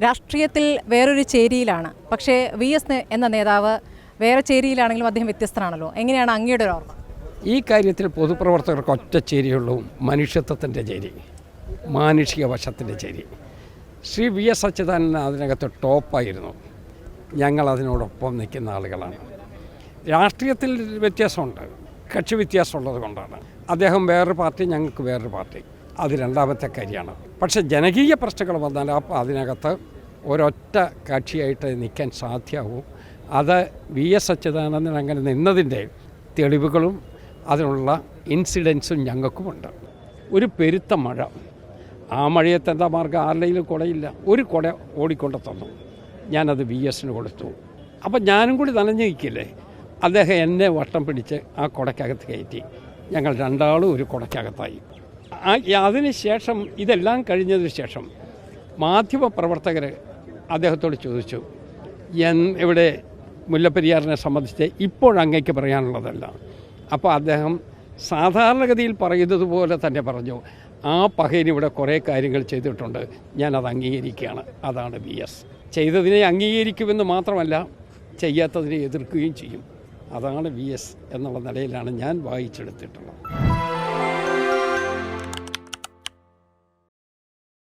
രാഷ്ട്രീയത്തിൽ വേറൊരു ചേരിയിലാണ്, പക്ഷേ VS എന്ന നേതാവ് വേറെ ചേരിയിലാണെങ്കിലും അദ്ദേഹം വ്യത്യസ്തനാണല്ലോ. എങ്ങനെയാണ് അങ്ങയുടെ ഒരു ഓർമ്മ? ഈ കാര്യത്തിൽ പൊതുപ്രവർത്തകർക്ക് ഒറ്റ ചേരിയുള്ളൂ, മനുഷ്യത്വത്തിൻ്റെ ചേരി, മാനുഷിക വശത്തിൻ്റെ ചേരി. ശ്രീ VS അച്യുതാനന്ദൻ അതിനകത്ത് ടോപ്പായിരുന്നു. ഞങ്ങൾ അതിനോടൊപ്പം നിൽക്കുന്ന ആളുകളാണ്. രാഷ്ട്രീയത്തിൽ വ്യത്യാസമുണ്ട്, കക്ഷി വ്യത്യാസമുള്ളത് കൊണ്ടാണ്. അദ്ദേഹം വേറൊരു പാർട്ടി, ഞങ്ങൾക്ക് വേറൊരു പാർട്ടി, അത് രണ്ടാമത്തെ കാര്യമാണ്. പക്ഷേ ജനകീയ പ്രശ്നങ്ങൾ വന്നാൽ അതിനകത്ത് ഒരൊറ്റ കക്ഷിയായിട്ട് നിൽക്കാൻ സാധ്യമാവും. അത് VS അച്യുതാനന്ദൻ അങ്ങനെ നിന്നതിൻ്റെ തെളിവുകളും അതിനുള്ള ഇൻസിഡൻസും ഞങ്ങൾക്കുമുണ്ട്. ഒരു പെരുത്ത മഴ, ആ മഴയത്ത് എന്താ മാർഗം? ആരുടെയും കുടയില്ല, ഒരു കുട ഓടിക്കൊണ്ട് തന്നു. ഞാനത് VSന് കൊടുത്തു. അപ്പം ഞാനും കൂടി നനഞ്ഞു നിൽക്കില്ലേ, അദ്ദേഹം എന്നെ വട്ടം പിടിച്ച് ആ കുടയ്ക്കകത്ത് കയറ്റി. ഞങ്ങൾ രണ്ടാളും ഒരു കുടയ്ക്കകത്തായി. അതിന് ശേഷം, ഇതെല്ലാം കഴിഞ്ഞതിന് ശേഷം മാധ്യമപ്രവർത്തകർ അദ്ദേഹത്തോട് ചോദിച്ചു, ഇവിടെ മുല്ലപ്പെരിയാറിനെ സംബന്ധിച്ച് ഇപ്പോഴങ്ങേക്ക് പറയാനുള്ളതല്ല. അപ്പോൾ അദ്ദേഹം സാധാരണഗതിയിൽ പറയുന്നത് പോലെ തന്നെ പറഞ്ഞു, ആ പഹയനിവിടെ കുറേ കാര്യങ്ങൾ ചെയ്തിട്ടുണ്ട്, ഞാനത് അംഗീകരിക്കുകയാണ്. അതാണ് VS. ചെയ്തതിനെ അംഗീകരിക്കുമെന്ന് മാത്രമല്ല, ചെയ്യാത്തതിനെ എതിർക്കുകയും ചെയ്യും. അതാണ് VS എന്നുള്ള നിലയിലാണ് ഞാൻ വായിച്ചെടുത്തിട്ടുള്ളത്.